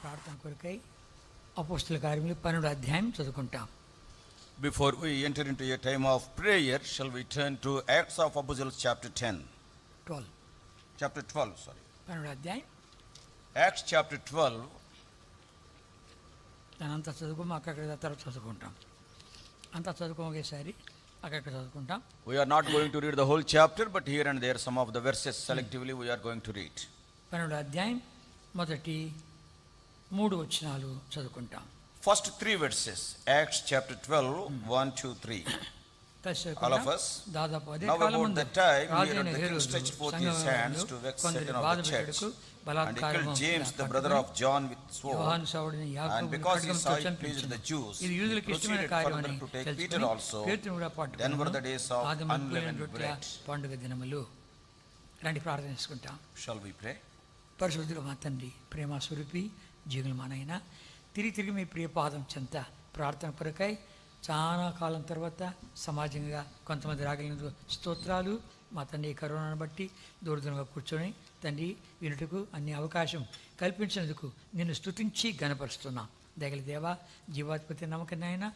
ప్రార్థన కొరకై అపోస్తలుల కార్యములు 12వ అధ్యాయం చదువుకుంటాం. Before we enter into a time of prayer, shall we turn to Acts of Apostles chapter 10. 12 Chapter 12, sorry. 12వ అధ్యాయం. Acts chapter 12. దానంతా చదువుకోము, అక్కడికి తర్వాత చదువుకుంటాం. అంతా చదువుకోగేసారి అక్కడికి చదువుకుంటాం. We are not going to read the whole chapter, but here and there some of the verses selectively we are going to read. 12వ అధ్యాయం మొదటి 3 వచనాలు చదువుకుంటాం. First 3 verses, Acts chapter 12, 1, 2, 3. All of us. దాదాపు అదే Now కాలం about ముందు that time, రాజైన the king Herod stretched forth his hands to vex Satan of the church, and he killed James, the brother of John, with sword. యోహాను సౌడిని And యాకోబును because he ఖడ్గంతో saw it pleased the చంపించెను. Jews, ఇది he యూదులకు ఇష్టమైన proceeded కార్యం further అని to take Peter తెలుసుకుని also. పేతురును కూడా Then were the పట్టుకుని days of ఆదిమ unleavened రొట్టెల bread. పండుగ దినములు. రండి ప్రార్థన చేసుకుంటాం. Shall we pray? పరిశుద్ధుడు మా తండ్రి, ప్రేమ స్వరూపి, జీవులు మానైనా తిరిగి మీ ప్రియ పాదం చెంత ప్రార్థన కొరకై చాలా కాలం తర్వాత సమాజంగా కొంతమంది రాగలిగినందుకు స్తోత్రాలు. మా తండ్రి కరోనాను బట్టి దూరదూరంగా కూర్చొని తండ్రి వినుటకు అన్ని అవకాశం కల్పించినందుకు నిన్ను స్తుతించి గణపరుస్తున్నాం. దయగల దేవా, జీవాధిపతి నమ్మకనైనా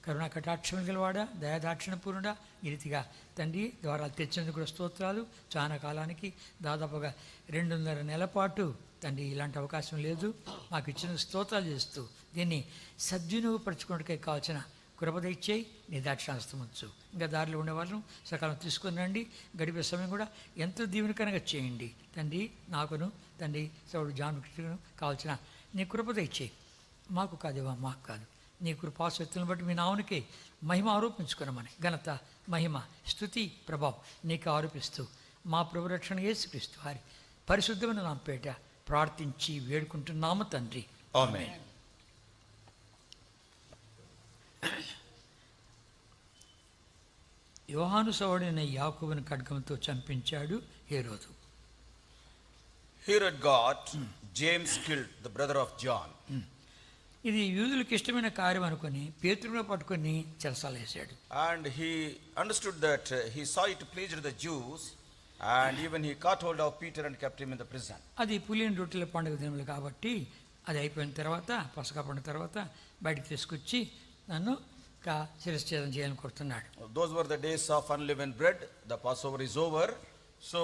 కరుణా కటాక్షం గలవాడ, దయాదాక్షిణపూర్ణుడా, ఈ రీతిగా తండ్రి ద్వారాలు తెచ్చినందుకు కూడా స్తోత్రాలు. చాలా కాలానికి దాదాపుగా 2.5 నెలల పాటు తండ్రి ఇలాంటి అవకాశం లేదు. మాకు ఇచ్చిన స్తోత్రాలు చేస్తూ దీన్ని సద్వినియోగపరచుకోవడానికే కావాల్సిన కృపద ఇచ్చేయి, నీ దాక్షాస్తమొచ్చు. ఇంకా దారిలో ఉండేవాళ్ళను సకాలం తీసుకుని రండి. గడిపే సమయం కూడా ఎంతో దీవెనకరంగా చేయండి తండ్రి. నాకును తండ్రి సౌడు జాన్ కృష్ణను కావాల్సిన నీ కృపద ఇచ్చేయి. మాకు కాదేవా, మాకు కాదు, నీ కృపాశక్తులను బట్టి మీ నావునికే మహిమ ఆరోపించుకున్నామని ఘనత, మహిమ, స్తుతి, ప్రభావం నీకు ఆరోపిస్తూ మా ప్రభు రక్షణ యేసుక్రీస్తు వారి పరిశుద్ధమైన నామపేట ప్రార్థించి వేడుకుంటున్నాము తండ్రి, ఆమేన్. యోహాను సౌడైన యాకోబును ఖడ్గంతో చంపించాడు హేరోదు. Herod got James killed, the brother of John. ఇది యూదులకు ఇష్టమైన కార్యం అనుకుని పేతురును పట్టుకొని చెరసాలేశాడు. And he understood that he saw it pleased the Jews, and even he caught hold of Peter and kept him in the prison. అది పులియని రొట్టెల పండుగ దినములు కాబట్టి అది అయిపోయిన తర్వాత పసకా పండుగ తర్వాత బయటకు తీసుకొచ్చి నన్ను శిరశ్ఛేదం చేయాలని కోరుతున్నాడు. Those were the days of unleavened bread. The Passover is over. So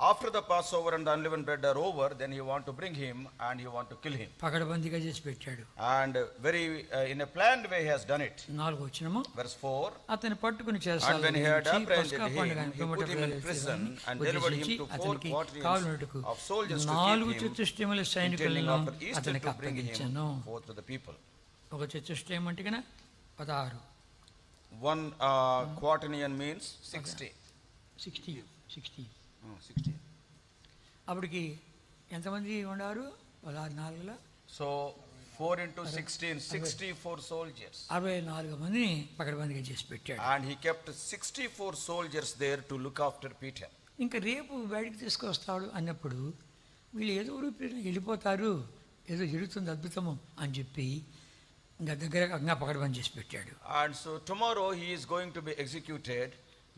after the Passover and the unleavened bread are over, then you want to bring him and you want to kill him. పకడ్బందీగా చేసి పెట్టాడు. And very in a planned way he has done it. 4వ వచనము, Verse 4. అతని పట్టుకుని And when he had apprehended him, he put him in prison and delivered him to 4 quaternions of soldiers to keep him, intending సైనికులను after Easter అతనికి to bring him అప్పగించాను. forth to the people. ఒక చతుష్టయం అంటే కన్నా 16 One quaternion means 60. 60 60. అప్పటికి ఎంతమంది ఉన్నారు? 16 So 4 into 16, 64 soldiers. 64 మందిని పకడ్బందీగా చేసి పెట్టాడు. And he kept 64 soldiers there to look after Peter. ఇంకా రేపు బయటికి తీసుకొస్తాడు అన్నప్పుడు వీళ్ళు ఏదో ఊరికి వెళ్ళిపోతారు, ఏదో జరుగుతుంది అద్భుతము అని చెప్పి ఇంకా దగ్గరగా పకడ్బందీ చేసి పెట్టాడు. And so tomorrow he is going to be executed,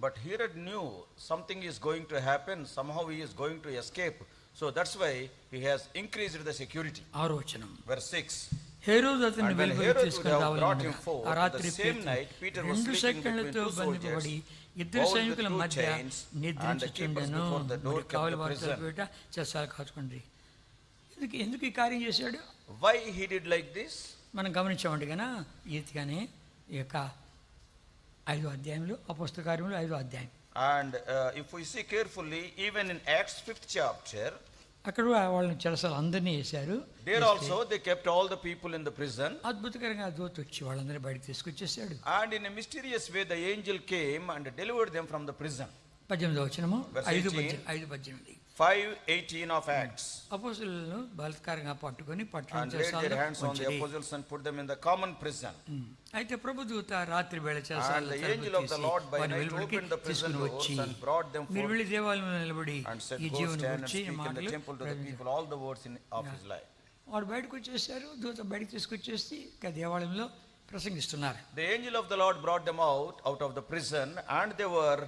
but Herod knew something is going to happen, somehow he is going to escape. So that's why he has increased the security. 6వ వచనం, Verse 6. హేరోదు అతన్ని And when వెలుపలికి Herod would తీసుకొని have రావాలని brought him ఉండగా, forth, ఆ రాత్రి the same night Peter was 2 sleeping between సెకండ్లతో 2 soldiers, బంధింపబడి ఇద్దరు bound with సైనికుల 2 మధ్య chains, and the keepers నిద్రించుచుండెను. before the door మరి kept కావలి the వారు prison. తలుపు ఎదుట చెరసాల కాచుకోండి. ఎందుకు ఈ కార్యం చేశాడు? Why he did like this? మనం గమనించామంటే కన్నా ఈ రీతిగానే ఈ యొక్క 5వ అధ్యాయంలో అపోస్తల కార్యములు 5వ అధ్యాయం. And if we see carefully, even in Acts 5th chapter, అక్కడ వాళ్ళని చెరసాలు అందరినీ వేశారు. there also they kept all the people in the prison. అద్భుతకరంగా దూత వచ్చి వాళ్ళందరినీ బయటకు తీసుకొచ్చేసాడు. And in a mysterious way the angel came and delivered them from the prison. 18వ వచనము, Verse 5:18 5:18 of Acts. అపోస్తలులను బలాత్కారంగా పట్టుకొని And పట్టణం laid their చెరసాలలో hands on the ఉంచిరి. apostles and put them in the common prison. అయితే ప్రభుదూత రాత్రి వేళ And చెరసాలలో the తలుపు angel of the తీసి Lord by వారిని night వెలుపలికి opened the prison తీసుకుని doors వచ్చి and brought them మీరు forth వెళ్ళి దేవాలయంలో నిలబడి and said, ఈ go జీవన stand and గురించి speak in the మాటలు temple to the people all the words of his life. వాడు బయటకు వచ్చేసారు. దూత బయటకు తీసుకొచ్చేసి ఇక దేవాలయంలో ప్రసంగిస్తున్నారు. The angel of the Lord brought them out of the prison, and they were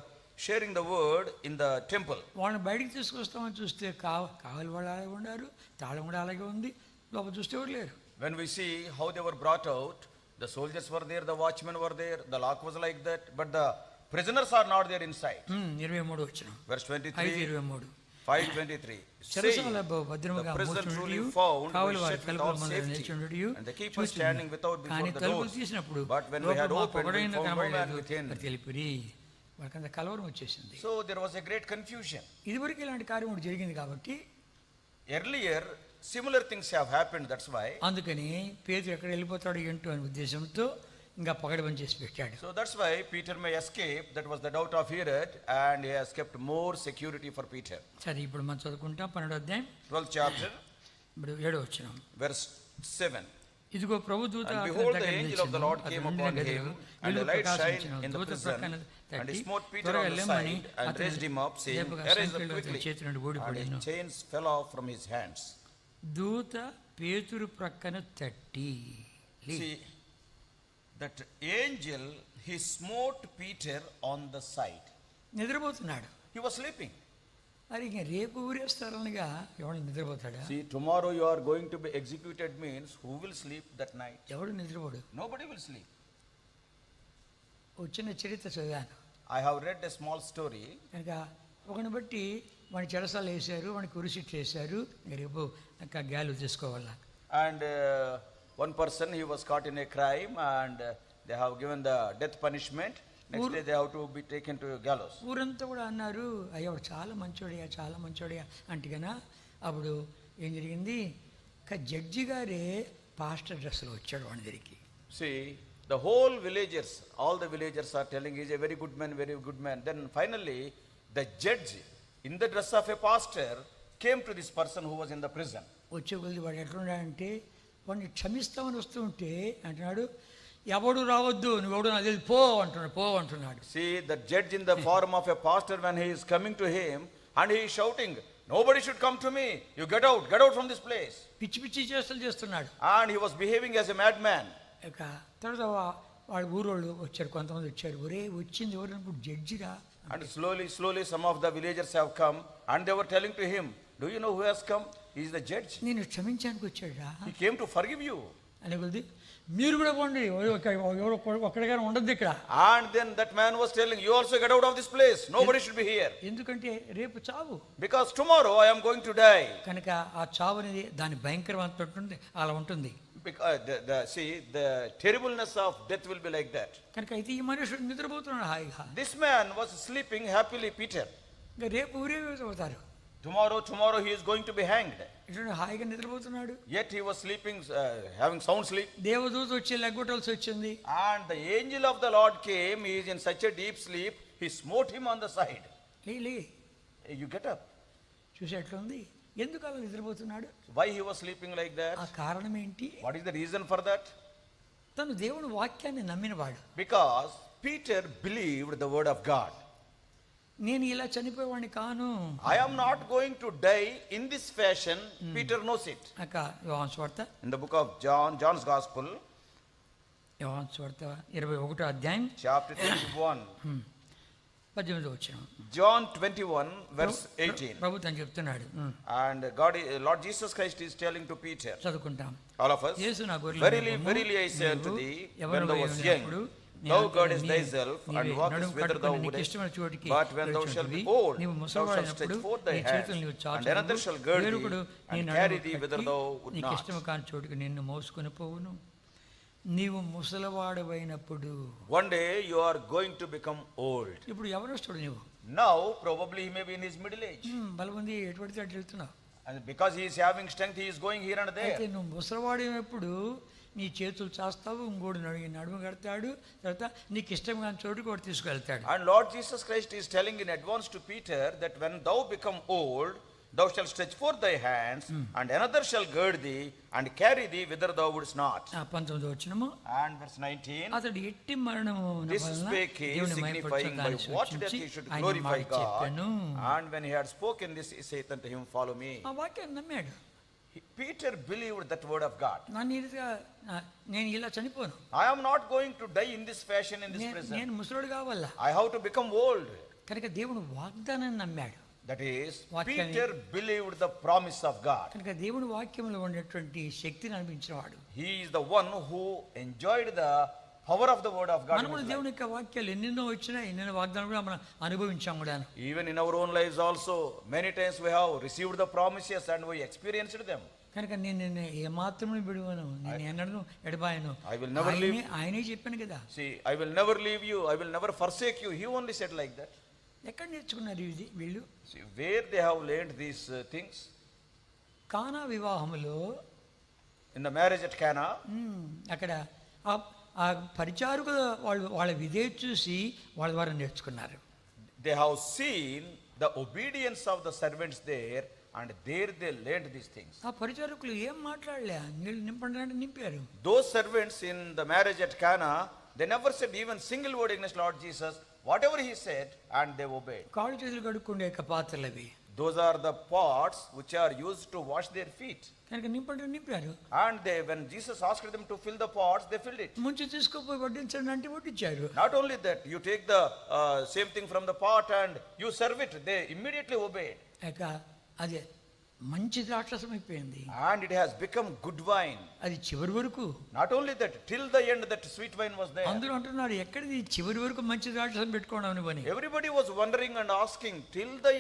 sharing the word in the temple. వాళ్ళని బయటికి తీసుకొస్తామని చూస్తే కావాలి వాళ్ళు అలాగే ఉన్నారు, తాళం కూడా అలాగే ఉంది, లోపల చూస్తే ఎవరు లేరు. When we see how they were brought out, the soldiers were there, the watchmen were there, the lock was like that, but the prisoners are not there inside. 23 వచ్చిన Verse 23, 5:23 5:23. చెరసాల The భద్రముగా prison మూసినట్టు truly found Kavali was వారి shut తలుపుల without ముందు safety, నిలిచినట్టు and the keeper standing without before కానీ the తలుపులు doors. తీసినప్పుడు But when we had opened, we found no man within. తెలిపిరి. వాళ్ళకంత కలవరం వచ్చేసింది. So there was a great confusion. ఇదివరకు ఇలాంటి కార్యం ఒకటి జరిగింది కాబట్టి Earlier, similar things have happened, that's why. అందుకని పేతురు ఎక్కడ వెళ్ళిపోతాడు ఏంటో అనే ఉద్దేశంతో ఇంకా పగడబంది చేసి పెట్టాడు. So that's why Peter may escape. That was the doubt of Herod, and he has kept more security for Peter. సరే, ఇప్పుడు మనం చదువుకుంటాం 12వ అధ్యాయం 12th chapter, ఇప్పుడు 7వ వచనం. verse 7. ఇదిగో ప్రభు దూత And అతని behold, the దగ్గర angel of the నిలిచెను. Lord అతడు came ఉండిన upon గదిలో him, and వెలుగు the light ప్రకాశించెను. shined in the దూత prison, ప్రక్కన and తట్టి he smote Peter త్వరగా on the వెళ్ళమని side, and అతని raised him up, saying, లేపగా Arise up సంకెళ్ళు అతని quickly. చేతి నుండి And ఊడిపడెను. his chains fell off from his hands. దూత పేతురు ప్రక్కన తట్టి See, that angel, he smote Peter on the side. నిద్రపోతున్నాడు. He was sleeping. మరి ఇంక రేపు ఊరేస్తారనగా ఎవడు నిద్రపోతాడా? See, tomorrow you are going to be executed means who will sleep that night? ఎవడు నిద్రపోడు. Nobody will sleep. చిన్న చరిత్ర చదివాను. I have read a small story. కనుక ఒకని బట్టి వాడిని చెరసాలు వేశారు, వాడికి ఉరిసిట్ చేశారు. రేపు ఇంకా గాలి తీసుకోవాలా. And one person, he was caught in a crime, and they have given the death punishment. Next day they have to be taken to gallows. ఊరంతా కూడా అన్నారు, అయ్యా వాడు చాలా మంచోడయ్యా, చాలా మంచోడయ్యా అంటే కన్నా అప్పుడు ఏం జరిగింది, జడ్జి గారే పాస్టర్ డ్రెస్లో వచ్చాడు వాడి దగ్గరికి. See, the whole villagers, all the villagers are telling he's a very good man, very good man. Then finally, the judge in the dress of a pastor came to this person who was in the prison. వచ్చే కొద్ది వాడు ఎట్లున్నాడంటే వాడిని క్షమిస్తామని వస్తూ ఉంటే అంటున్నాడు, ఎవడు రావద్దు, నువ్వెవడు నాకు తెలియదు, పో అంటున్నాడు, పో అంటున్నాడు. See, the judge in the form of a pastor, when he is coming to him, and he is shouting, nobody should come to me, you get out from this place. పిచ్చి పిచ్చి చేష్టలు చేస్తున్నాడు. And he was behaving as a madman. ఇక తర్వాత వాడు ఊరోళ్ళు వచ్చారు, కొంతమంది వచ్చారు. ఒరే వచ్చింది ఎవరు అనుకుంటు జడ్జిరా. And slowly some of the villagers have come, and they were telling to him, do you know who has come? He is the judge. నేను క్షమించడానికి వచ్చాడా He came to forgive you. అని కొద్ది మీరు కూడా పోండి, ఒక్కడిగా ఉండద్దు ఇక్కడ. And then that man was telling, you also get out of this place, nobody should be here. ఎందుకంటే రేపు చావు. Because tomorrow I am going to die. కనుక ఆ చావు అనేది దాని భయంకరవంత ఉంటుంది, అలా ఉంటుంది. Because the terribleness of death will be like that. కనుక అయితే ఈ మనుషుడు నిద్రపోతున్నాడు హాయిగా. This man was sleeping happily, Peter. ఇంకా రేపు ఊరే అవుతారు. Tomorrow he is going to be hanged. ఇటు హాయిగా నిద్రపోతున్నాడు. Yet he was sleeping, having sound sleep. దేవదూత వచ్చి లెగ్గొట్టాల్సి వచ్చింది. And the angel of the Lord came, he is in such a deep sleep, he smote him on the side. లే You get up. చూసి ఎట్లుంది, ఎందుకు అలా నిద్రపోతున్నాడు? Why he was sleeping like that? ఆ కారణం ఏంటి? What is the reason for that? తను దేవుని వాక్యాన్ని నమ్మినవాడు. Because Peter believed the word of God. నేను ఇలా చనిపోయేవాడిని కాను. I am not going to die in this fashion. Peter knows it. అక్క యోహాను సువార్త, In the book of John's Gospel, యోహాను సువార్త 21వ అధ్యాయం chapter 21. 18వ వచనం. John 21, verse 18. ప్రభు తను చెప్తున్నాడు. And Lord Jesus Christ is telling to Peter, చదువుకుంటాం. all of us, యేసు నా గొర్రెల verily, మందము, verily I say unto నీవు thee, ఎవరు when thou wast young, అయినప్పుడు thou నీ girdest అంతట thyself, and నీవే walkest నడుము whither thou కట్టుకొని నీకు wouldest. ఇష్టమైన చోటికి But when thou shalt be old, నీవు thou shalt ముసలివాడైనప్పుడు stretch forth thy నీ hands, చేతులు నీవు and చాచుదువు, another shall gird thee, వేరొకడు నీ and నడుము carry thee whither కట్టి thou would నీకు not. ఇష్టము కాని చోటుకు నిన్ను మోసుకొని పోవును. నీవు ముసలివాడవైనప్పుడు, One day you are going to become old. ఇప్పుడు ఎవరొస్తాడు నువ్వు? Now probably he may be in his middle age, బలమంది ఎటువంటి అటు వెళ్తున్నావు. and because he is having strength, he is going here and అయితే there. నువ్వు ముసలివాడైనప్పుడు నీ చేతులు చాస్తావు, ఇంకోడు నడుము కడతాడు, తర్వాత నీకు ఇష్టం కాని చోటుకు వాడు తీసుకువెళ్తాడు. And Lord Jesus Christ is telling in advance to Peter that when thou become old, thou shalt stretch forth thy hands, and another shall gird thee, and carry thee whither thou wouldst not. 19వ వచనము. And verse 19, అతడు ఎట్టి మరణము this spake he, signifying by what death he should glorify God. And when he had spoken this, he saith unto him, follow me. ఆ వాక్యాన్ని నమ్మాడు. Peter believed that word of God. నన్ను ఈ రీతిగా నేను ఇలా చనిపోను, I am not going to die in this fashion in this prison. నేను ముసలోడు కావాలా. I have to become old. కనుక దేవుడు వాగ్దానాన్ని నమ్మాడు. That is, వాక్యాన్ని- Peter believed the promise of God. కనుక దేవుని వాక్యంలో ఉన్నటువంటి శక్తిని అనిపించినవాడు. He is the one who enjoyed the power of the word of God. మనం in కూడా his దేవుని life. యొక్క వాక్యాలు ఎన్నెన్నో వచ్చినా ఎన్నెన్నో వాగ్దానాలు కూడా మనం అనుభవించాం కూడా. Even in our own lives also, many times we have received the promises and we experienced them. కనుక నేను ఏమాత్రం విడువను, నేను ఎన్నడను ఎడబాయను. I will never leave. ఆయనే చెప్పాను కదా. See, I will never leave you, I will never forsake you. He only said like that. ఎక్కడ నేర్చుకున్నారు ఇది వీళ్ళు? See, where they have learned these things? కానా వివాహములో In the marriage at Cana, అక్కడ ఆ పరిచారకుల వాళ్ళ విధేయత చూసి వాళ్ళ ద్వారా నేర్చుకున్నారు. they have seen the obedience of the servants there, and there they learned these things. ఆ పరిచారకులు ఏం మాట్లాడలే, నీళ్ళు నింపండి అంటే నింపారు. Those servants in the marriage at Cana, they never said even single word against Lord Jesus. Whatever he said, and they obeyed. కాళ్ళు చేతులు కడుక్కుండే యొక్క పాత్రలు అవి. Those are the pots which are used to wash their feet. కనుక నింపండి నింపారు. And they, when Jesus asked them to fill the pots, they filled it. ముంచి తీసుకుపోయి వడ్డించండి అంటే వడ్డించారు. Not only that, you take the same thing from the pot and you serve it. They immediately obeyed. ఇక అదే మంచి ద్రాక్షరసం అయిపోయింది. And it has become good wine. అది చివరి వరకు. Not only that, till the end that sweet wine was there. అందరూ అంటున్నారు ఎక్కడిది చివరి వరకు మంచి ద్రాక్షరసం పెట్టుకోవడం అని పని. Everybody was wondering and asking, till the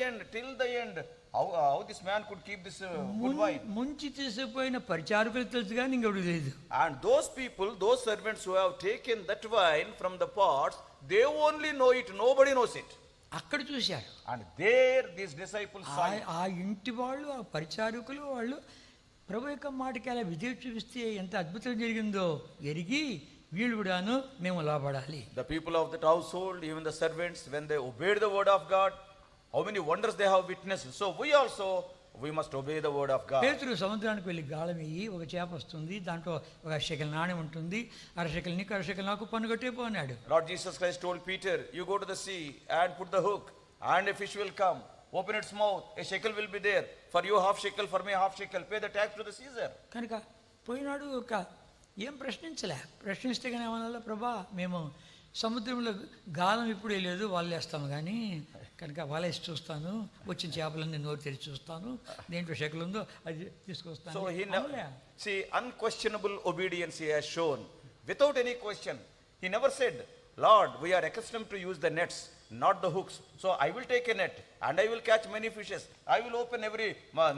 end, how this man could keep this good wine. ముంచి తీసుకుపోయిన పరిచారకులు తెలుసు కానీ ఇంకెవడు లేదు. And those people, those servants who have taken that wine from the pots, they only know it, nobody knows it. అక్కడ చూశారు. And there these disciples saw it. ఆ ఇంటి వాళ్ళు, ఆ పరిచారకులు వాళ్ళు ప్రభు యొక్క మాటకి అలా విధేయత చూపిస్తే ఎంత అద్భుతం జరిగిందో ఎరిగి వీళ్ళు కూడాను మేము లోబడాలి. The people of that household, even the servants, when they obeyed the word of God, how many wonders they have witnessed. So we must obey the word of God. పేతురు సముద్రానికి వెళ్ళి గాలం వేయి, ఒక చేప వస్తుంది, దాంట్లో ఒక షెకెల్ నాణ్యం ఉంటుంది, అరషెకెల్ నీకు అరషెకెల్ నాకు పన్ను కట్టే పోన్నాడు. Lord Jesus Christ told Peter, you go to the sea and put the hook, and a fish will come, open its mouth, a shekel will be there, for you half shekel, for me half shekel, pay the tax to the Caesar. కనుక పోయినాడు. ఒక ఏం ప్రశ్నిస్తే కానీ ఏమన్నా, ప్రభా మేము సముద్రంలో గాలం ఇప్పుడే లేదు, వాళ్ళు వేస్తాము కానీ కనుక వాళ్ళేసి చూస్తాను, వచ్చిన చేపలన్నీ నోరు తెరిచి చూస్తాను, దేంట్లో షెకల్ ఉందో అది తీసుకొస్తాను. So he never, see, unquestionable obedience he has shown, without any question. He never said, Lord, we are accustomed to use the nets, not the hooks. So I will take a net and I will catch many fishes. I will open every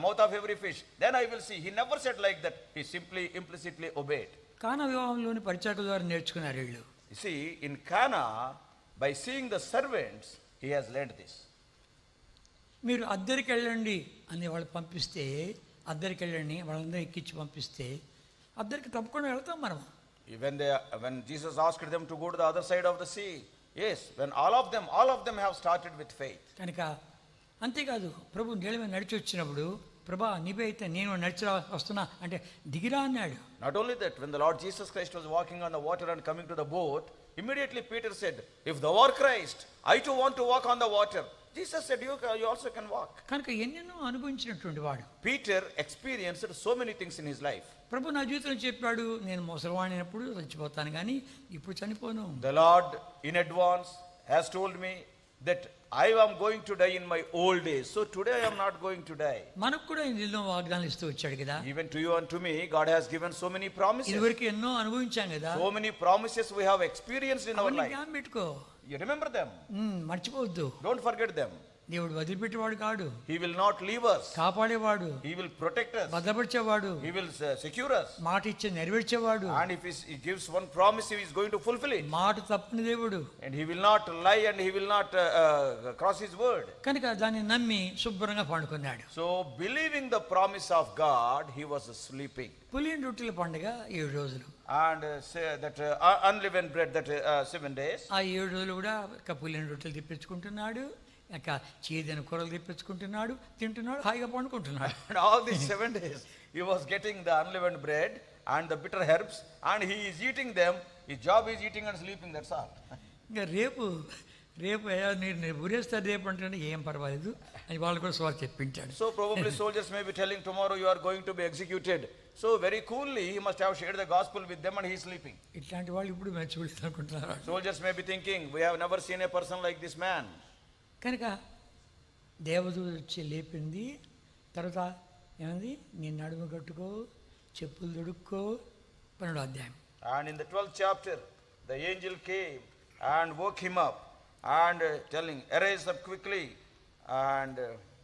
mouth of every fish. Then I will see. He never said like that. He simply implicitly obeyed. కానా వివాహంలోని పరిచారకుల ద్వారా నేర్చుకున్నారు వీళ్ళు. You see, in Cana, by seeing the servants, he has learned this. మీరు అద్దరికి వెళ్ళండి అని వాళ్ళు పంపిస్తే, అద్దరికి వెళ్ళండి వాళ్ళందరూ ఎక్కించి పంపిస్తే అద్దరికి తప్పకుండా వెళ్తాం మనం. When Jesus asked them to go to the other side of the sea, yes, when all of them have started with faith. కనుక అంతేకాదు, ప్రభు నీళ్ళ మీద నడిచి వచ్చినప్పుడు, ప్రభా నీవే అయితే నేను నడిచి వస్తున్నా అంటే దిగిరా అన్నాడు. Not only that, when the Lord Jesus Christ was walking on the water and coming to the boat, immediately Peter said, if thou art Christ, I too want to walk on the water. Jesus said, you also can walk. కనుక ఎన్నెన్నో అనుభవించినటువంటి వాడు. Peter experienced so many things in his life. ప్రభు నా జీవితంలో చెప్పాడు, నేను ముసలివాడినప్పుడు చచ్చిపోతాను కానీ ఇప్పుడు చనిపోను. The Lord in advance has told me that I am going to die in my old days. So today I am not going to die. మనకు కూడా ఎన్నో వాగ్దానాలు ఇస్తూ వచ్చాడు కదా. Even to you and to me, God has given so many promises. ఇదివరకు ఎన్నో అనుభవించాం కదా. So many promises we have experienced in our life. జ్ఞాపకం పెట్టుకో. You remember them. మర్చిపోవద్దు. Don't forget them. దేవుడు వదిలిపెట్టేవాడు కాడు. He will not leave us. కాపాడేవాడు. He will protect us. భద్రపరిచేవాడు. He will secure us. మాట ఇచ్చి నెరవేర్చేవాడు. And if he gives one promise, he is going to fulfill it. మాట తప్పని దేవుడు. And he will not lie and he will not cross his word. కనుక దాన్ని నమ్మి శుభ్రంగా పండుకున్నాడు. So believing the promise of God, he was sleeping. పులియని రొట్టెల పండుగ 7 రోజులు. And say that unleavened bread, that 7 days. ఆ 7 రోజులు కూడా పులియని రొట్టెలు తెప్పించుకుంటున్నాడు, ఇక చేదైన కూరలు తెప్పించుకుంటున్నాడు, తింటున్నాడు, హాయిగా పండుకుంటున్నాడు. And all these 7 days he was getting the unleavened bread and the bitter herbs, and he is eating them. His job is eating and sleeping, that's all. ఇంకా రేపు నేను ఊరేస్తారు రేపు అంటే ఏం పర్వాలేదు అని వాళ్ళు కూడా Swar చెప్పించాడు. So probably soldiers may be telling tomorrow you are going to be executed. So very coolly he must have shared the gospel with them and he is sleeping. ఇట్లాంటి వాళ్ళు ఇప్పుడు మెచ్చుబడి అనుకుంటున్నారు. Soldiers may be thinking, we have never seen a person like this man. కనుక దేవదూత వచ్చి లేపింది. తర్వాత ఏమైంది? నీ నడుము కట్టుకో, చెప్పులు తొడుక్కో. 12వ అధ్యాయం. And in the 12th chapter, the angel came and woke him up and telling, arise up quickly and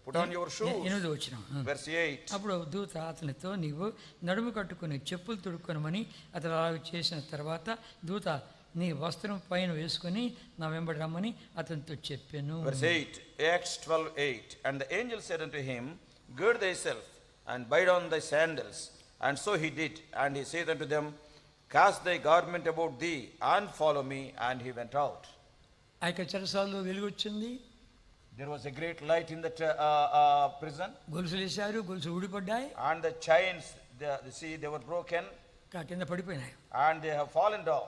put on your shoes. 8వ వచనం. Verse 8. అప్పుడు దూత అతనితో, నీవు నడుము కట్టుకొని చెప్పులు తొడుక్కొనమని అతను అలా చేసిన తర్వాత దూత, నీ వస్త్రం పైన వేసుకొని నా వెంబడి రమ్మని అతనితో చెప్పాను. Verse 8, Acts 12:8. And the angel said unto him, gird thyself and bind on thy sandals. And so he did. And he said unto them, cast thy garment about thee and follow me. And he went out. ఆ యొక్క చెరసాలలో వెలుగు వచ్చింది. There was a great light in the prison. గొలుసులు వేశారు, గొలుసులు ఊడిపడ్డాయి. And the chains, they were broken. కింద పడిపోయినాయి. And they have fallen down.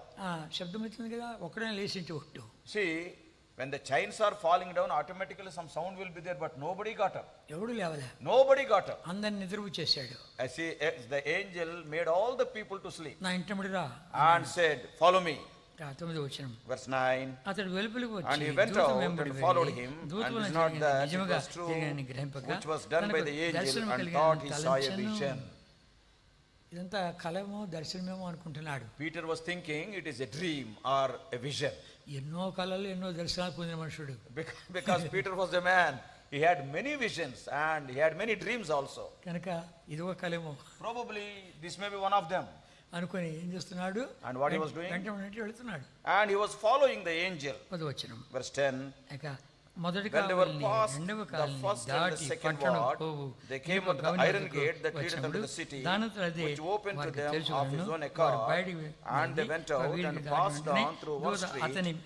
శబ్దం వచ్చింది కదా, ఒక్కడే లేచింటి ఒట్టు. See, when the chains are falling down, automatically some sound will be there, but nobody got up. ఎవడు లేవలే. Nobody got up. అందరిని నిద్రపు చేశాడు. I see, the angel made all the people to sleep. నా ఇంటముడి రా And said, follow me. 9వ వచనం. Verse 9. అతడు వెలుపలికి వచ్చి And he went out and followed him, and it's not that it was true which was done by the angel, and thought he saw a vision. ఇదంతా కలమో దర్శనమేమో అనుకుంటున్నాడు. Peter was thinking it is a dream or a vision. ఎన్నో కళలు ఎన్నో దర్శనాలు పొందిన మనుషుడు. Because Peter was a man, he had many visions and he had many dreams also. కనుక ఇదొక కళేమో. Probably this may be one of them. అనుకొని ఏం చేస్తున్నాడు? And what he was doing? వెంట వెళ్తున్నాడు. And he was following the angel. 10వ వచనం. Verse 10. మొదటి When they were కావలిని past రెండవ the కావలిని first and the దాటి second పట్టణం ward, పోవు. they came unto the iron gate that leadeth unto the city, which opened to them of his own accord, and they went out and passed on through one street,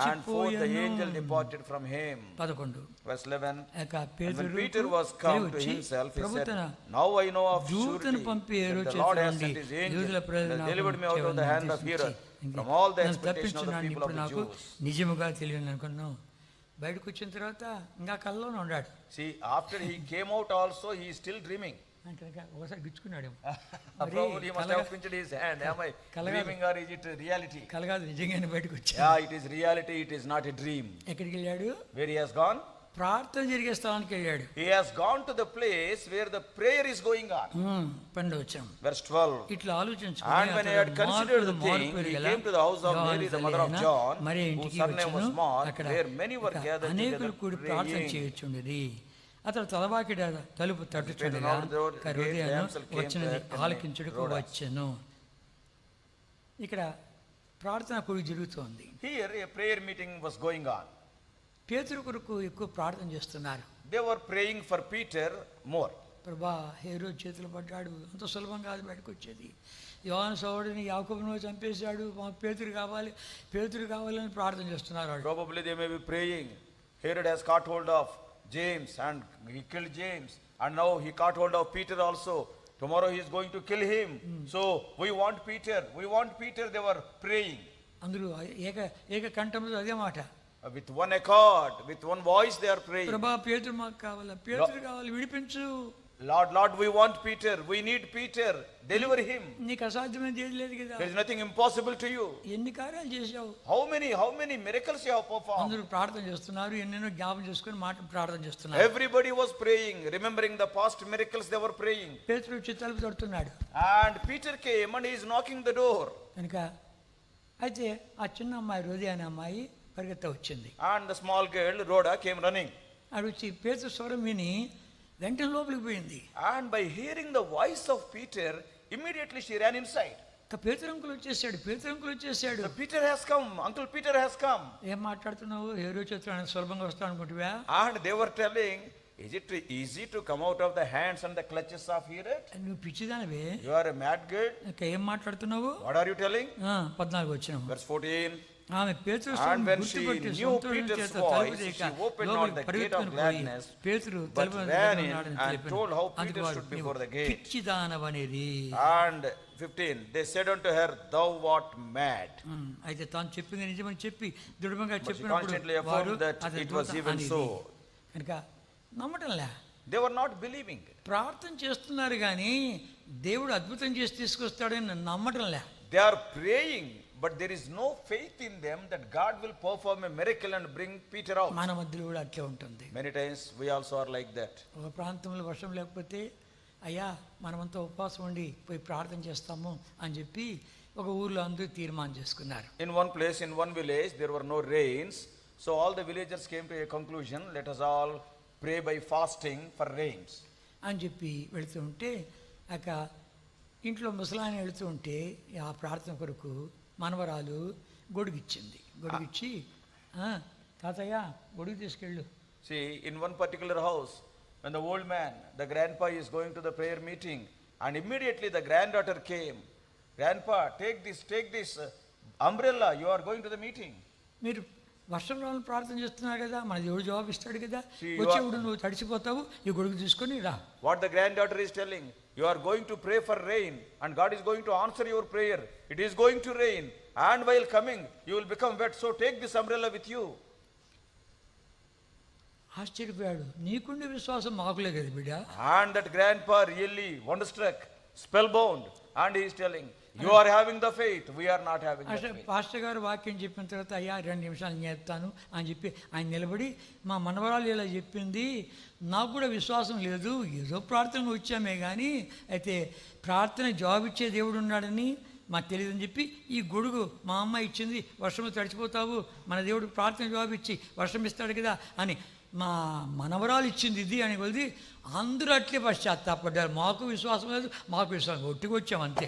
and forth the angel departed from him. 11. Verse 11. And when Peter was come to himself, he said, now I know of surety that the Lord has sent his angel and has delivered me out of the hand of Herod, from all the expectation of the people of the Jews. నిజముగా తెలియను అనుకున్నాను. బయటకు వచ్చిన తర్వాత ఇంకా కల్లోనే ఉన్నాడు. See, after he came out also, he is still dreaming. కనుక ఒకసారి గిచ్చుకున్నాడేమో. Probably he must have pinched his hand. Am I dreaming or is it reality? కలగాదు, నిజంగానే బయటకు వచ్చాడు. Yeah, it is reality, it is not a dream. ఎక్కడికి వెళ్ళాడు? Where he has gone? ప్రార్థన జరిగే స్థలానికి వెళ్ళాడు. He has gone to the place where the prayer is going on. 12వ వచనం. Verse 12. ఇట్లా ఆలోచించుకొని And when he had considered the thing, he came to the house of Mary, the mother of John, whose surname was Mark, where many were gathered అనేకులు కూడి together ప్రార్థన praying. చేయుచుండిరి. అతడు తలబాకిడ తలుపు తట్టుచుండగా హృదయను వచ్చినది ఆలకించుటకు వచ్చెను. ఇక్కడ ప్రార్థన కూడి జరుగుతోంది. Here a prayer meeting was going on. పేతురు కొరకు ఎక్కువ ప్రార్థన చేస్తున్నారు. They were praying for Peter more. ప్రభా, హేరోదు చేతులు పడ్డాడు, అంత సులభంగా అది బయటకు వచ్చేది. యోహాను సోదరుని యాకోబును చంపేశాడు, మాకు పేతురు కావాలని ప్రార్థన చేస్తున్నారు వాళ్ళు. Probably they may be praying, Herod has caught hold of James and he killed James, and now he caught hold of Peter also. Tomorrow he is going to kill him. So we want Peter. They were praying. అందరూ ఏక కంఠంతో అదే మాట. With one accord, with one voice they are praying. ప్రభా, పేతురు మాకు కావాలి, పేతురు కావాలి, విడిపించు. Lord, we want Peter. We need Peter. Deliver him. నీకు అసాధ్యమైనది ఏది లేదు కదా. There is nothing impossible to you. ఎన్ని కార్యాలు చేశావు. How many miracles you have performed. అందరూ ప్రార్థన చేస్తున్నారు, ఎన్నెన్నో జ్ఞాపకం చేసుకొని ప్రార్థన చేస్తున్నారు. Everybody was praying, remembering the past miracles they were praying. పేతురు వచ్చి తలుపు తడుతున్నాడు. And Peter came and he is knocking the door. కనుక అయితే ఆ చిన్న అమ్మాయి రోది అనే అమ్మాయి పరిగెత్త వచ్చింది. And the small girl Rhoda came running. ఆడు వచ్చి పేతురు స్వరం విని వెంటనే లోపలికి పోయింది. And by hearing the voice of Peter, immediately she ran inside. పేతురు అంకుల్ వచ్చేసాడు. Peter has come. Uncle Peter has come. ఏం మాట్లాడుతున్నావు? హేరోదు చేతులు సులభంగా వస్తావు అనుకుంటువా? And they were telling, is it easy to come out of the hands and the clutches of Herod? నువ్వు పిచ్చిదానివే. You are a mad girl. ఏం మాట్లాడుతున్నావు? What are you telling? 14 వచ్చినాం. Verse 14. ఆమె పేతురు And when she knew Peter's voice, she opened not the gate of gladness, but ran in and told how Peter stood before the gate. పిచ్చిదానవనిరి. And 15, they said unto her, thou art mad. అయితే తాను చెప్పింది నిజమని చెప్పి దృఢంగా But she చెప్పినప్పుడు constantly affirmed that it was even so. కనుక నమ్మటంలే. They were not believing. ప్రార్థన చేస్తున్నారు కానీ దేవుడు అద్భుతం చేసి తీసుకొస్తాడని నమ్మటంలే. They are praying, but there is no faith in them that God will perform a miracle and bring Peter out. మన మధ్యలో కూడా అట్లే ఉంటుంది. Many times we also are like that. ఒక ప్రాంతంలో వర్షం లేకపోతే అయ్యా మనమంతా ఉపవాసం ఉండి పోయి ప్రార్థన చేస్తాము అని చెప్పి ఒక ఊర్లో అందరూ తీర్మానం చేసుకున్నారు. In one place, in one village, there were no rains. So all the villagers came to a conclusion, let us all pray by fasting for rains. అని చెప్పి వెళుతూ ఉంటే అక్క ఇంట్లో ముసలాయన వెళుతూ ఉంటే ఆ ప్రార్థన కొరకు మనవరాలు గొడుగిచ్చింది. గొడుగిచ్చి తాతయ్య గొడుగు తీసుకెళ్ళు. See, in one particular house, when the old man, the grandpa is going to the prayer meeting, and immediately the granddaughter came. Grandpa, take this umbrella, you are going to the meeting. మీరు వర్షంలో ప్రార్థన చేస్తున్నారు కదా, మన దేవుడు జవాబు ఇస్తాడు కదా, See, వచ్చేప్పుడు నువ్వు తడిచిపోతావు, ఈ గొడుగు తీసుకొని రా. What the granddaughter is telling, you are going to pray for rain and God is going to answer your prayer. It is going to rain and while coming you will become wet, so take this umbrella with you. ఆశ్చర్యపోయాడు. నీకుండే విశ్వాసం మాకులే కదా బిడ్డ. And that grandpa really wonderstruck, spellbound, and he is telling, you are having the faith, we are not having the faith. Pastor గారు వాక్యం చెప్పిన తర్వాత అయ్యా 2 నిమిషాలు నేను చెప్తాను అని చెప్పి ఆయన నిలబడి మా మనవరాలు ఇలా చెప్పింది, నాకు కూడా విశ్వాసం లేదు, ఏదో ప్రార్థనకు వచ్చామే కానీ అయితే ప్రార్థన జవాబు ఇచ్చే దేవుడు ఉన్నాడని మాకు తెలియదని చెప్పి ఈ గొడుగు మా అమ్మ ఇచ్చింది, వర్షంలో తడిచిపోతావు, మన దేవుడు ప్రార్థన జవాబు ఇచ్చి వర్షం ఇస్తాడు కదా అని మా మనవరాలు ఇచ్చింది ఇది అని కొలిది అందరూ అట్లే పశ్చాత్తాపడ్డారు. మాకు విశ్వాసం లేదు, మాకు విశ్వాసం ఒట్టికి వచ్చాం అంతే.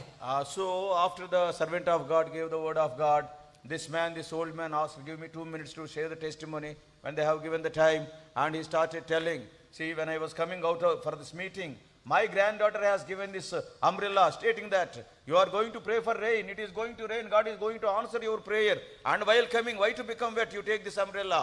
So after the servant of God gave the word of God, this old man asked, give me 2 minutes to share the testimony. When they have given the time, and he started telling, see, when I was coming out for this meeting, my granddaughter has given this umbrella stating that you are going to pray for rain, it is going to rain, God is going to answer your prayer, and while coming, why to become wet, you take this umbrella.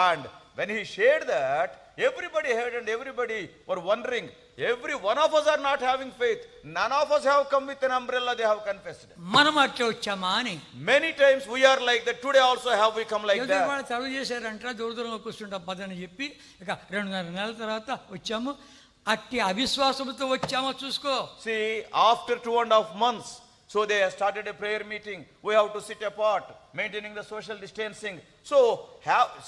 And when he shared that, everybody heard and everybody were wondering, every one of us are not having faith, none of us have come with an umbrella, they have confessed. మనం అట్లా వచ్చామా అని. Many times we are like that, today also have we come like that. వాళ్ళు చదువు చేశారంట, దూరంగా కూర్చుంటాం పదని చెప్పి ఇక 2.5 నెలల తర్వాత వచ్చాము. అట్టి అవిశ్వాసంతో వచ్చామో చూసుకో. See, after 2.5 months, so they have started a prayer meeting. We have to sit apart, maintaining the social distancing. So,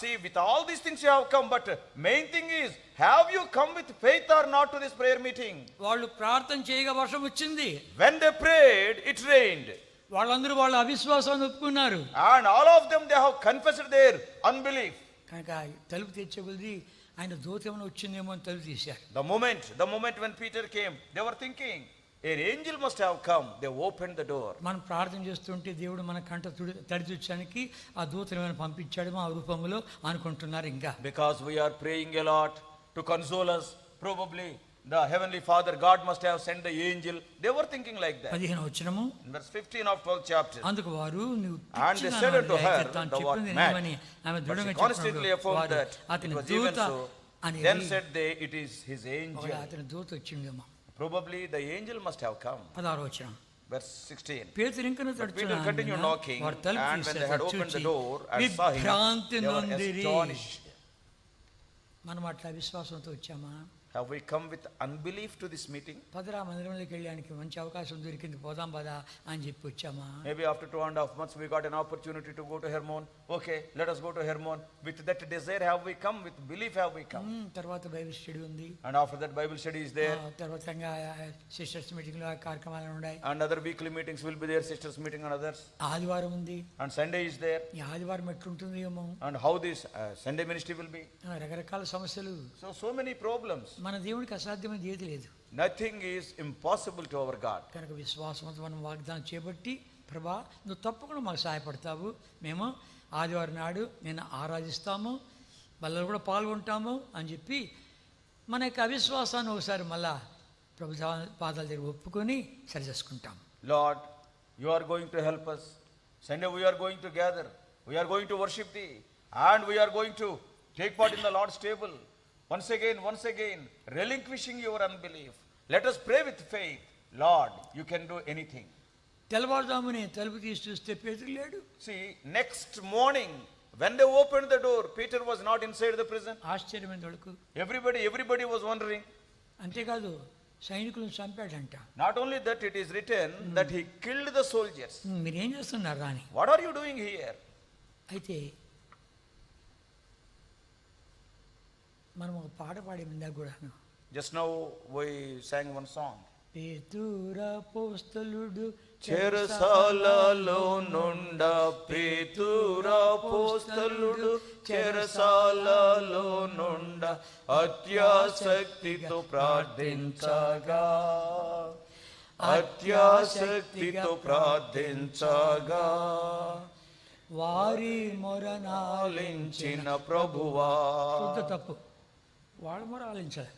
see, with all these things you have come, but main thing is, have you come with faith or not to this prayer meeting? వాళ్ళు ప్రార్థన చేయగా వర్షం వచ్చింది. When they prayed, it rained. వాళ్ళందరూ వాళ్ళ అవిశ్వాసాన్ని ఒప్పుకున్నారు. And all of them, they have confessed their unbelief. కనుక తలుపు తెచ్చే కొద్దీ ఆయన దూత ఏమైనా వచ్చిందేమో అని తలుపు తీశారు. The moment when Peter came, they were thinking, an angel must have come. They opened the door. మనం ప్రార్థన చేస్తుంటే దేవుడు మన కంట తడిచడానికి ఆ దూతను ఏమైనా పంపించాడు మా రూపంలో అనుకుంటున్నారు ఇంకా. Because we are praying a lot to console us, probably the heavenly Father, God must have sent the angel. They were thinking like that. 15వ వచనము, In verse 15 of 12th chapter. అందుకు వారు నువ్వు And they said unto her, thou art mad. ఆమె But దృఢంగా she constantly affirmed that it అతని was even దూత so. అని. Then said they, it is his angel. అతని దూత వచ్చిందేమో. Probably the angel must have come. 16వ వచనం, Verse 16. పేతురు ఇంకనూ But Peter continued knocking, వారు తలుపు and when they had opened the చూచి door and saw him, విభ్రాంతి they were నొందిరి. astonished. మనం అట్లా విశ్వాసంతో వచ్చామా? Have we come with unbelief to this meeting? పదరా మందిరంలోకి వెళ్ళడానికి మంచి అవకాశం దొరికింది, పోదాం పదా అని చెప్పి వచ్చామా? Maybe after 2.5 months we got an opportunity to go to Hermon. Okay, let us go to Hermon. With that desire have we come, with belief have we come. తర్వాత బైబిల్ స్టడీ ఉంది. And after that Bible study is there. తర్వాత sisters మీటింగ్లో కార్యక్రమాలు ఉన్నాయి. And other weekly meetings will be there, sisters meeting and others. ఆదివారం ఉంది. And Sunday is there. ఈ ఆదివారం ఎట్లుంటుంది ఏమో. And how this Sunday ministry will be. రకరకాల సమస్యలు. So many problems. మన దేవుడికి అసాధ్యమైనది ఏది లేదు. Nothing is impossible to our God. కనుక విశ్వాసంతో మనం వాగ్దానం చేపట్టి, ప్రభా నువ్వు తప్పకుండా మాకు సహాయపడతావు, మేము ఆదివారం నాడు నేను ఆరాధిస్తాము, బల్లలు కూడా పాల్గొంటాము అని చెప్పి మన యొక్క అవిశ్వాసాన్ని ఒకసారి మళ్ళా ప్రభు పాదాల దగ్గర ఒప్పుకొని సరి చేసుకుంటాం. Lord, you are going to help us. Sunday we are going to gather. We are going to worship thee. And we are going to take part in the Lord's table. Once again, relinquishing your unbelief. Let us pray with faith. Lord, you can do anything. తెల్లవారుజామునే తలుపు తీసి చూస్తే పేతురు లేడు. See, next morning, when they opened the door, Peter was not inside the prison. ఆశ్చర్యమైన తొడుకు. Everybody was wondering. అంతేకాదు, సైనికులను చంపాడంట. Not only that, it is written that he killed the soldiers. మీరేం చేస్తున్నారు అని. What are you doing here? అయితే మనం ఒక పాట పాడి ఇందాక కూడాను. Just now we sang one song. పేతురపోస్తలుడు చెరసాలలో నుండ పేతురపోస్తలుడు చెరసాలలో నుండ అత్యాసక్తితో ప్రార్థించగా అత్యాసక్తితో ప్రార్థించగా వారి మొరనాలించిన ఆలించిన ప్రభువా. శుద్ధ తప్పు. వాళ్ళ మొర ఆలించాలి.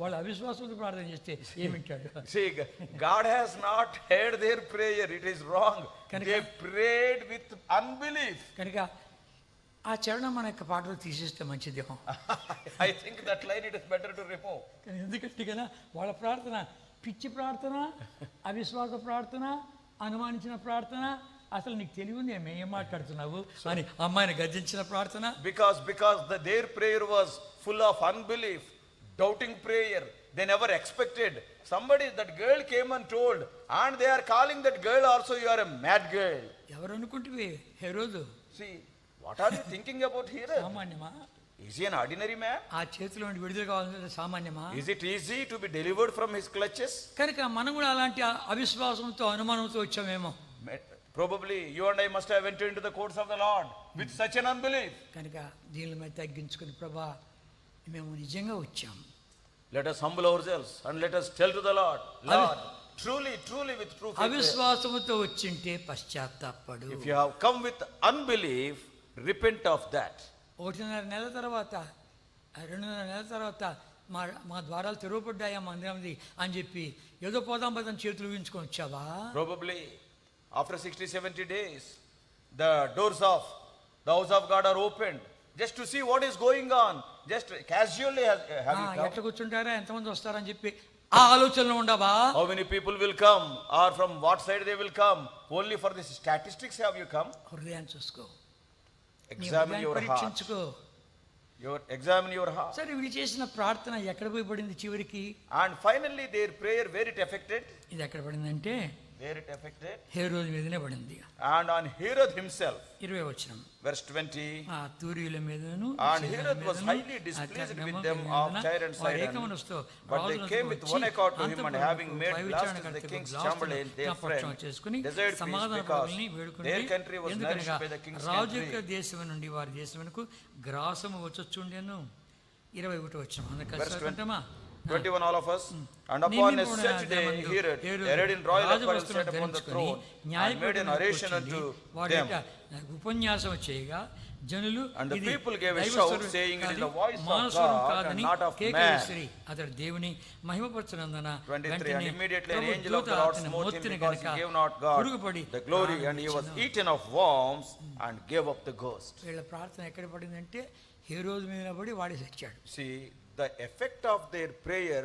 వాళ్ళ అవిశ్వాసంతో ప్రార్థన చేస్తే ఏమింటాడు? See, God has not heard their prayer. It is wrong. కనుక- They prayed with unbelief. కనుక ఆ చరణం మన యొక్క పాటలో తీసేస్తే మంచిదేమో. I think that line it is better to remove. కానీ ఎందుకంటే కదా వాళ్ళ ప్రార్థన పిచ్చి ప్రార్థన, అవిశ్వాస ప్రార్థన, అనుమానించిన ప్రార్థన, అసలు నీకు తెలివి ఉంది ఏం మాట్లాడుతున్నావు అని అమ్మాయిని గర్జించిన ప్రార్థన. Because their prayer was full of unbelief, doubting prayer. They never expected. That girl came and told, and they are calling that girl also, you are a mad girl. ఎవరు అనుకుంటే హెరోదు See, what are you thinking about here? సామాన్యమా? Is he an ordinary man? ఆ చేతిలో నుండి విడుదల కావాలంటే సామాన్యమా? Is it easy to be delivered from his clutches? కనుక మనం కూడా అలాంటి అవిశ్వాసంతో అనుమానంతో వచ్చామేమో. Probably you and I must have entered into the courts of the Lord with such an unbelief. కనుక దీని మీద తగ్గించుకుని ప్రభా మేము నిజంగా వచ్చాం. Let us humble ourselves and let us tell to the Lord, Lord, truly with true faith. అవిశ్వాసంతో వచ్చింటే పశ్చాత్తాపడు. If you have come with unbelief, repent of that. 1.5 నెల తర్వాత 2.5 నెలల తర్వాత మా ద్వారాలు తెరవబడ్డాయా మందిరంది అని చెప్పి ఏదో పోదాం పదని చేతులు ఊహించుకొని వచ్చావా? Probably after 60-70 days, the doors of the house of God are opened just to see what is going on. Just casually have you come? ఎట్లా కూర్చుంటారా, ఎంతమంది వస్తారని చెప్పి ఆ ఆలోచనలో ఉండవా? How many people will come, or from what side they will come? Only for the statistics have you come? హృదయాన్ని చూసుకో, నీ Examine హృదయాన్ని your heart. పరీక్షించుకో. Examine your heart. సరే వీళ్ళు చేసిన ప్రార్థన ఎక్కడ పోయి పడింది చివరికి? And finally their prayer, where it affected? ఇది ఎక్కడ పడిందంటే Where it affected? హేరోదు మీదనే పడింది. And on Herod himself. 20వ వచనం. Verse 20. ఆ తూరీల మీదను And Herod was highly displeased with them of Tyre and Sidon. But they came with one accord to him, and having made Blastus the king's chamberlain their friend, desired peace because their country was nourished by the king's రాజు యొక్క country. దేశం నుండి వారి దేశమునకు గ్రాసము వచ్చుచుండెను. 21వ వచనం. అందరికీ Verse 20. చదువుకుంటామా? 21 all of us. And upon a such day Herod, arrayed in royal apparel, sat upon the throne and made an oration unto them. ఉపన్యాసం చేయగా జనులు And the ఇది people gave a దైవ shout, స్వరం saying, "It is కాదు, the voice of మానస్వరం God కాదని and not of కేకవేసిరి." అతడు దేవుని మహిమపరచనందున 23. And immediately an Prabhu angel of దూత the Lord అతని smote him మొత్తిని because గనుక he gave not God పురుగుపడి the glory, and he was ప్రాణం eaten of worms and gave up the ghost. వీళ్ళ ప్రార్థన ఎక్కడ పడిందంటే హేరోదు మీద పడి వాడి చచ్చాడు. See, the effect of their prayer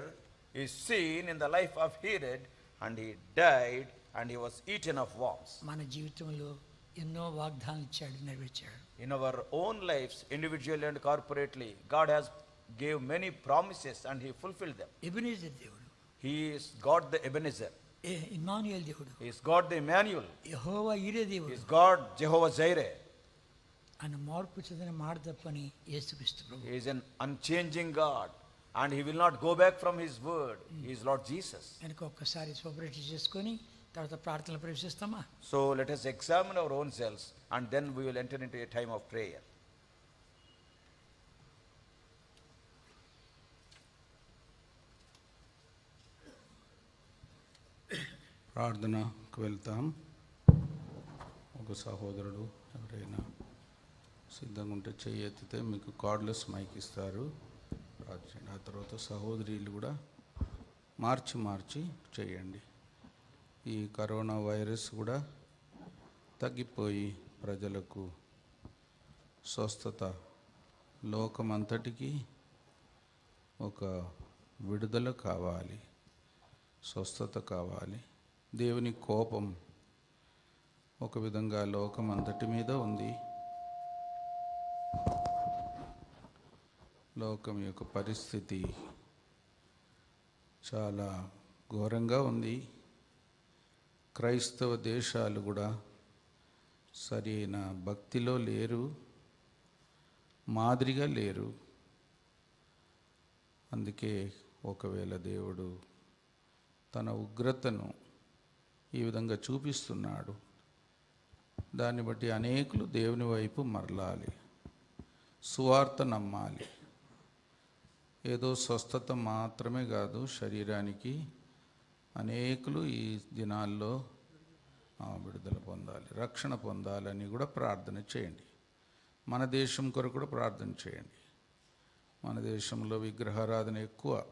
is seen in the life of Herod, and he died and he was eaten of worms. మన జీవితంలో ఎన్నో వాగ్దానాలు ఇచ్చాడు, నెరవేర్చాడు. In our own lives, individually and corporately, God has gave many promises and he fulfilled them. Ebenezer దేవుడు, He is God the Ebenezer. Emmanuel దేవుడు, He is God the Emmanuel. Jehovah Jireh He దేవుడు. is God Jehovah Jireh. ఆయన మార్పు చెందిన మాట తప్పని యేసుక్రీస్తు ప్రభు. He is an unchanging God, and he will not go back from his word. He is Lord Jesus. కనుక ఒక్కసారి స్వపరీక్ష చేసుకొని తర్వాత ప్రార్థనలు ప్రవేశిస్తామా? So let us examine our own selves, and then we will enter into a time of prayer. ప్రార్థనకు వెళ్తాం. ఒక సహోదరుడు ఎవరైనా సిద్ధంగా ఉంటే చెయ్యి ఎత్తితే మీకు కార్డ్లెస్ మైక్ ఇస్తారు. ప్రార్థన ఆ తర్వాత సహోదరులు కూడా మార్చి చేయండి. ఈ కరోనా వైరస్ కూడా తగ్గిపోయి ప్రజలకు స్వస్థత, లోకమంతటికి ఒక విడుదల కావాలి, స్వస్థత కావాలి. దేవుని కోపం ఒక విధంగా లోకం అంతటి మీద ఉంది. లోకం యొక్క పరిస్థితి చాలా ఘోరంగా ఉంది. క్రైస్తవ దేశాలు కూడా సరైన భక్తిలో లేరు, మాదిరిగా లేరు. అందుకే ఒకవేళ దేవుడు తన ఉగ్రతను ఈ విధంగా చూపిస్తున్నాడు, దాన్ని బట్టి అనేకులు దేవుని వైపు మరలాలి, సువార్త నమ్మాలి. ఏదో స్వస్థత మాత్రమే కాదు, శరీరానికి అనేకులు ఈ దినాల్లో విడుదల పొందాలి, రక్షణ పొందాలని కూడా ప్రార్థన చేయండి. మన దేశం కొరకు కూడా ప్రార్థన చేయండి. మన దేశంలో విగ్రహారాధన ఎక్కువ.